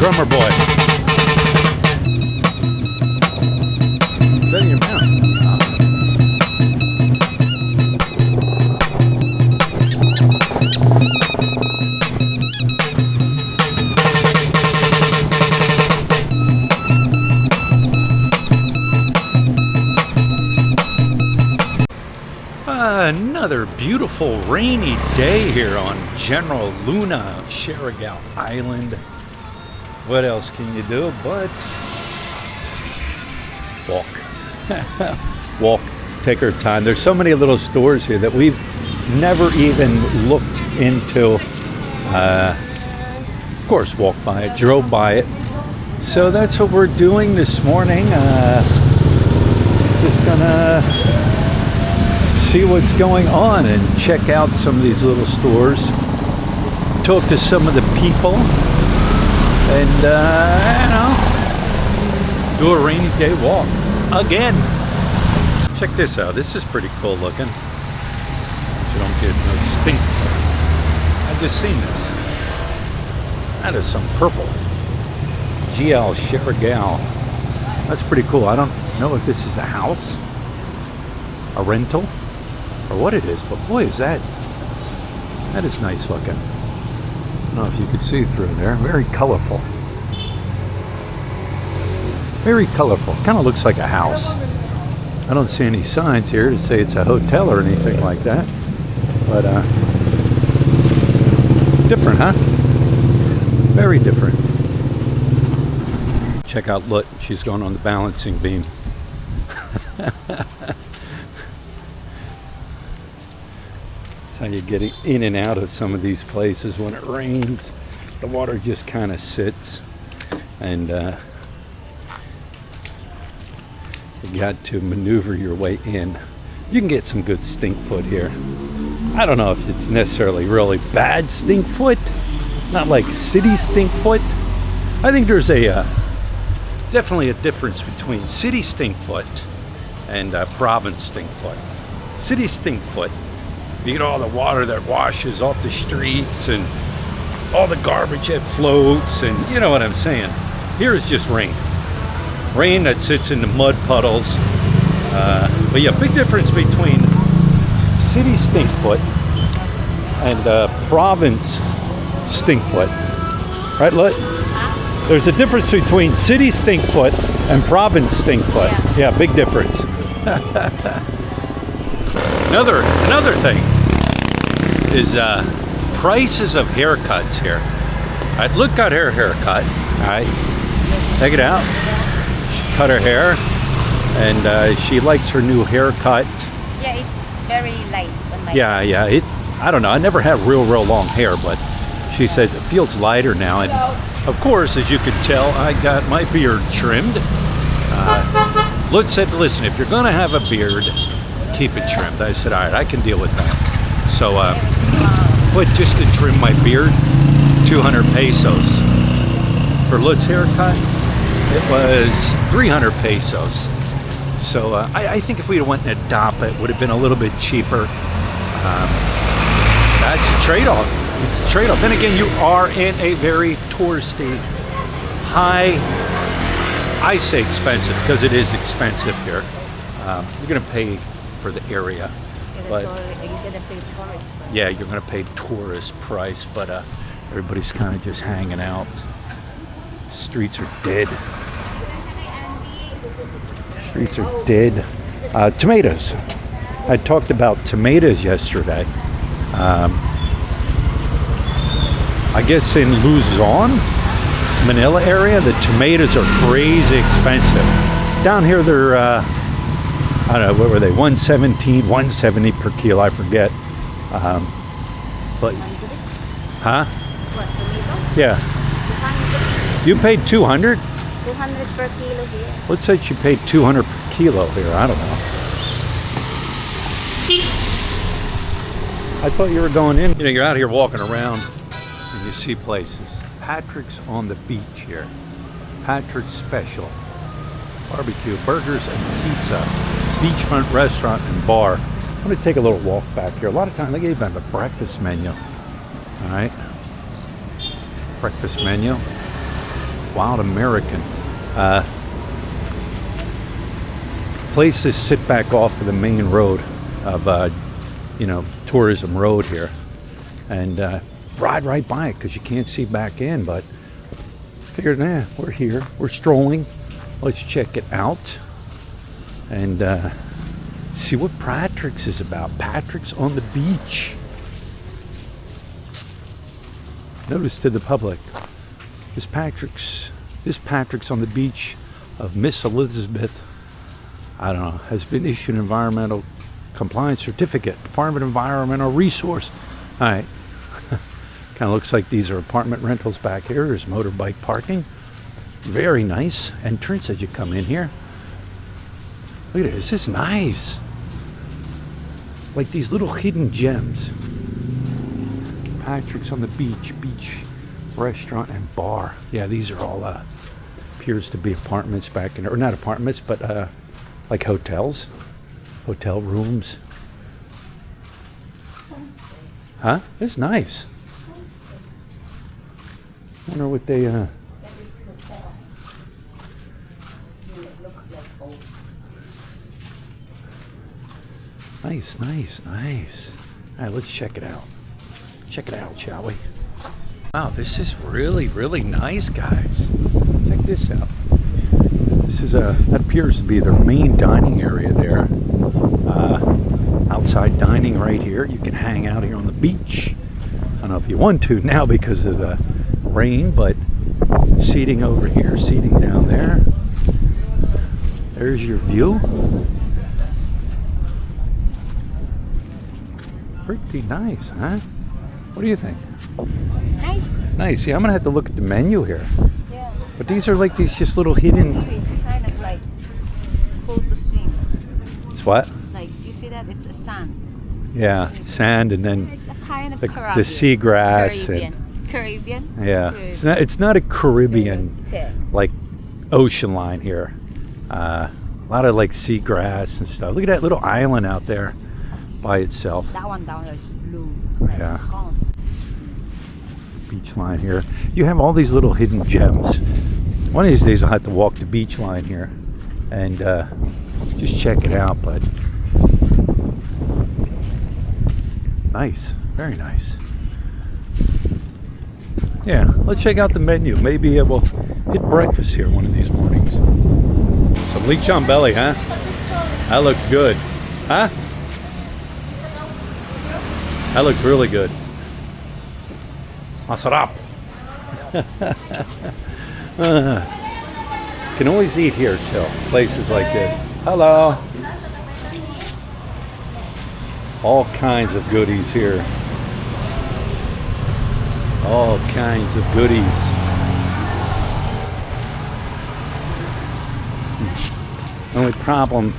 Drummer boy. Is that in your mouth? Another beautiful rainy day here on General Luna, Siargao Island. What else can you do but walk? Walk, take our time. There's so many little stores here that we've never even looked into. Of course, walked by it, drove by it. So that's what we're doing this morning. Just gonna see what's going on and check out some of these little stores, talk to some of the people, and do a rainy day walk again. Check this out. This is pretty cool looking. You don't get no stink. I've just seen this. That is some purple. GL Siargao. That's pretty cool. I don't know if this is a house, a rental, or what it is, but boy, is that is nice looking. I don't know if you can see through there. Very colorful. Very colorful. Kind of looks like a house. I don't see any signs here to say it's a hotel or anything like that. But different, huh? Very different. Check out Lut. She's going on the balancing beam. How you get in and out of some of these places when it rains. The water just kind of sits, and you got to maneuver your way in. You can get some good stink foot here. I don't know if it's necessarily really bad stink foot, not like city stink foot. I think there's a definitely a difference between city stink foot and province stink foot. City stink foot, you get all the water that washes off the streets and all the garbage that floats, and you know what I'm saying. Here is just rain. Rain that sits in the mud puddles. But yeah, big difference between city stinkfoot and province stinkfoot. Right, Lut? There's a difference between city stinkfoot and province stinkfoot. Yeah, big difference. Another thing is prices of haircuts here. All right, Look got her haircut. All right, check it out. She cut her hair, and she likes her new haircut. Yeah, it's very light on my Yeah. I don't know. I never had real long hair, but she says it feels lighter now. And of course, as you can tell, I got my beard trimmed. Lut said, "Listen, if you're gonna have a beard, keep it trimmed." I said, all right, I can deal with that. So but just to trim my beard, 200 pesos. For Lut's haircut, it was 300 pesos. So I think if we went in a DAPA, it would have been a little bit cheaper. That's a trade-off. It's a trade-off. Then again, you are in a very touristy, high, I say expensive because it is expensive here. You're gonna pay for the area, but you're gonna pay tourist price. Yeah, you're gonna pay tourist price, but everybody's kind of just hanging out. Streets are dead. Streets are dead. Tomatoes. I talked about tomatoes yesterday. I guess in Luzon, Manila area, the tomatoes are crazy expensive. Down here they're I don't know, what were they, 117, 170 per kilo, I forget. But, huh? What, tomato? Yeah. 200? You paid 200? 200 per kilo here. Let's say you paid 200 per kilo here, I don't know. I thought you were going in. You know, you're out here walking around and you see places. Patrick's on the beach here. Patrick's Special. Barbecue, burgers, and pizza. Beachfront restaurant and bar. I'm going to take a little walk back here. A lot of times they even have a breakfast menu. All right. Breakfast menu. Wild American. Places sit back off of the main road of, tourism road here, and ride right by it because you can't see back in. But figured, we're here, we're strolling. Let's check it out and see what Patrick's is about. Patrick's on the beach. Notice to the public, this Patrick's on the beach of Miss Elizabeth, I don't know, has been issued an environmental compliance certificate, Department of Environmental Resource. All right. Kind of looks like these are apartment rentals back here. There's motorbike parking. Very nice entrance as you come in here. Look at this. This is nice. Like these little hidden gems. Patrick's on the beach restaurant and bar. Yeah, these are all appears to be apartments back in, or not apartments, but like hotels, hotel rooms. Huh? It's nice. I wonder what they Nice. All right, let's check it out. Check it out, shall we? Wow, this is really, really nice, guys. Check this out. This is that appears to be their main dining area there. Outside dining right here. You can hang out here on the beach. I don't know if you want to now because of the rain, but seating over here, seating down there. There's your view. Pretty nice, huh? What do you think? Nice. Yeah, I'm gonna have to look at the menu here. Yeah. But these are like these just little hidden. It's kind of like photo stream. It's what? Like, you see that? It's a sand. Yeah, sand, and then It's a kind of the Caribbean. seagrass Caribbean. yeah. It's not a Caribbean like ocean line here. A lot of like seagrass and stuff. Look at that little island out there by itself. That one down there is blue. Yeah. Beach line here. You have all these little hidden gems. One of these days I'll have to walk the beach line here and just check it out. But nice, very nice. Yeah, let's check out the menu. Maybe we'll hit breakfast here one of these mornings. Some lechon belly, huh? That looks good. Huh? That looks really good. Masarap. Can always eat here too. Places like this. Hello. All kinds of goodies here. All kinds of goodies. Only problem,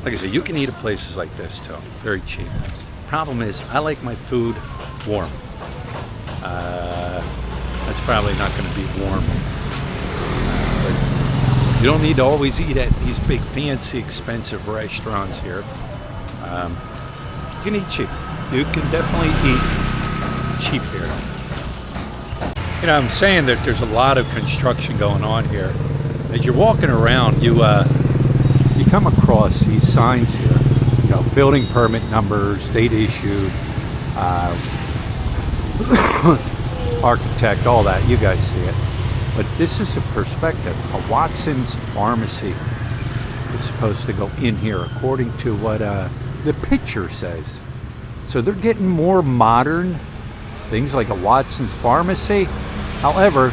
like I said, you can eat at places like this too. Very cheap. Problem is, I like my food warm. That's probably not going to be warm. But you don't need to always eat at these big, fancy, expensive restaurants here. You can eat cheap. You can definitely eat cheap here. You know, I'm saying that there's a lot of construction going on here. As you're walking around, you come across these signs here. You know, building permit numbers, state issued, architect, all that. You guys see it. But this is a perspective. A Watson's Pharmacy is supposed to go in here, according to what the picture says. So they're getting more modern things like a Watson's Pharmacy. However,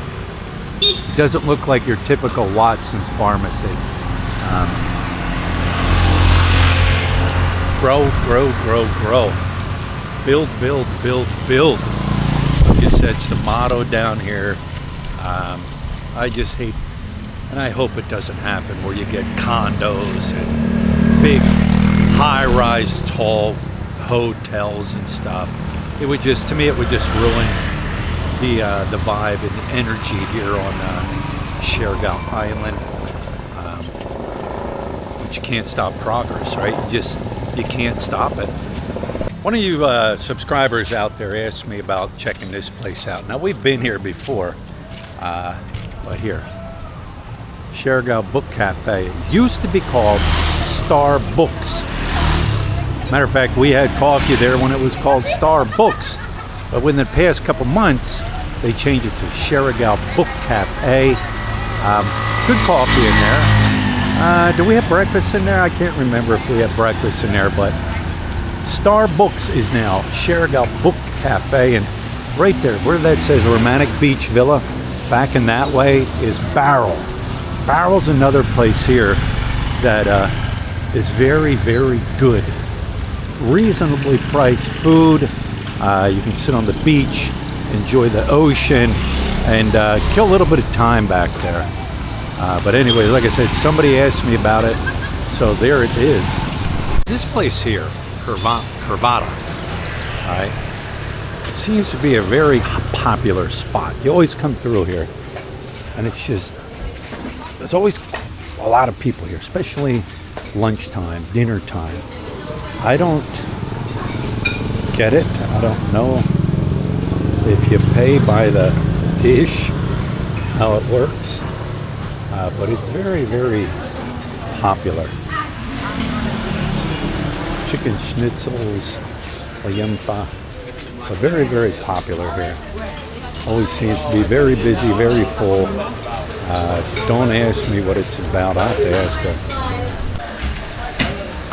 it doesn't look like your typical Watson's Pharmacy. Grow. Build. I guess that's the motto down here. I just hate, and I hope it doesn't happen, where you get condos and big high-rise tall hotels and stuff. It would just, to me, it would just ruin the vibe and the energy here on Siargao Island. But you can't stop progress, right? You can't stop it. One of you subscribers out there asked me about checking this place out. Now, we've been here before, But here, Siargao Book Cafe. It used to be called Star Books. Matter of fact, we had coffee there when it was called Star Books. But within the past couple months, they changed it to Siargao Book Cafe. Good coffee in there. Do we have breakfast in there? I can't remember if we have breakfast in there, but Star Books is now Siargao Book Cafe. And right there, where that says Romantic Beach Villa, back in that way is Barrel. Barrel's another place here that is very, very good. Reasonably priced food. You can sit on the beach, enjoy the ocean, and kill a little bit of time back there. But anyway, like I said, somebody asked me about it, so there it is. This place here, Curvada, right? It seems to be a very popular spot. You always come through here, and it's just, there's always a lot of people here, especially lunchtime, dinner time. I don't get it. I don't know if you pay by the dish, how it works. But it's very, very popular. Chicken schnitzels, layampa, are very, very popular here. Always seems to be very busy, very full. Don't ask me what it's about. I have to ask her.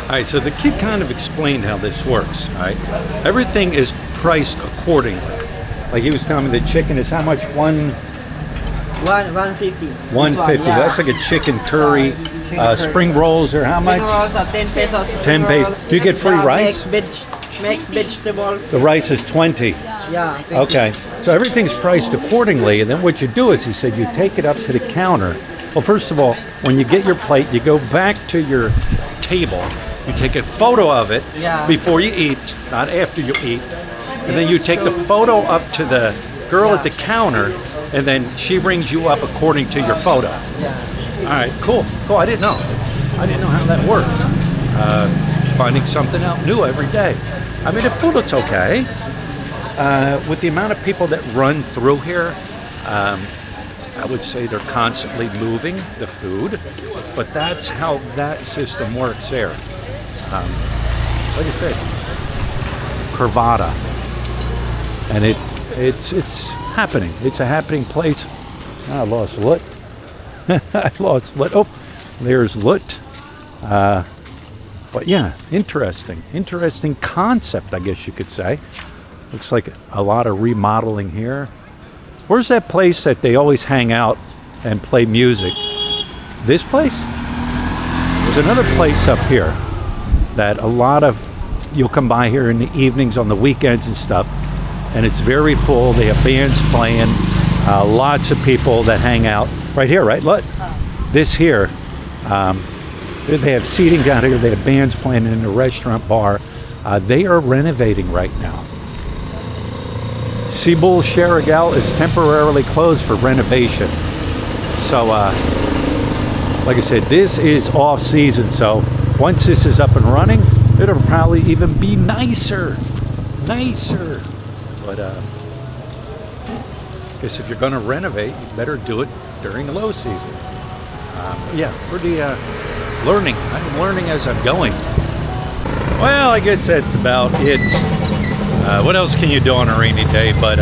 All right, so the kid kind of explained how this works, all right? Everything is priced accordingly. Like he was telling me the chicken is how much? 150. 150. That's like a chicken curry. Spring rolls are how much? Spring rolls are 10 pesos. 10 pesos. Do you get free rice? Mixed vegetables. The rice is 20. Yeah. 50. Okay. So everything's priced accordingly, and then what you do is, he said, you take it up to the counter. Well, first of all, when you get your plate, you go back to your table. You take a photo of it before you eat, not after you eat. And then you take the photo up to the girl at the counter, and then she brings you up according to your photo. All right, cool. Cool, I didn't know. I didn't know how that worked. Finding something out new every day. I mean, the food looks okay. With the amount of people that run through here, I would say they're constantly moving the food, but that's how that system works there. Like I said, Curvada, and it's happening. It's a happening place. I lost Lut. I lost Lut. Oh, there's Lut. But yeah, interesting concept, I guess you could say. Looks like a lot of remodeling here. Where's that place that they always hang out and play music? This place? There's another place up here that a lot of, you'll come by here in the evenings on the weekends and stuff, and it's very full. They have bands playing, lots of people that hang out right here, right? Look, this here, they have seating down here. They have bands playing in the restaurant bar. They are renovating right now. Cebu Siargao is temporarily closed for renovation. So, like I said, this is off season. So once this is up and running, it'll probably even be nicer. But I guess if you're going to renovate, you better do it during low season. Yeah, pretty learning. I'm learning as I'm going. Well, I guess that's about it. What else can you do on a rainy day but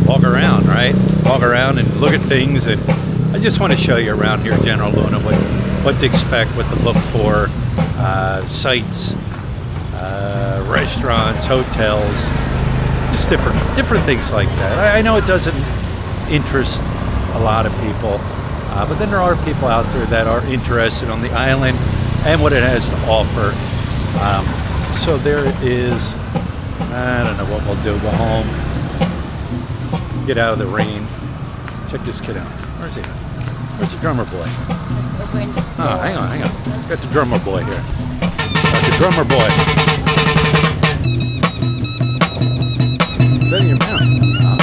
walk around, right? Walk around and look at things. And I just want to show you around here, General Luna, what to expect, what to look for, sites, restaurants, hotels, just different things like that. I know it doesn't interest a lot of people, but then there are people out there that are interested on the island and what it has to offer. So there it is. I don't know what we'll do. Go home, get out of the rain. Check this kid out. Where's he at? Where's the drummer boy? Oh, hang on. Got the drummer boy here. Got the drummer boy. Is that in your mouth? Oh.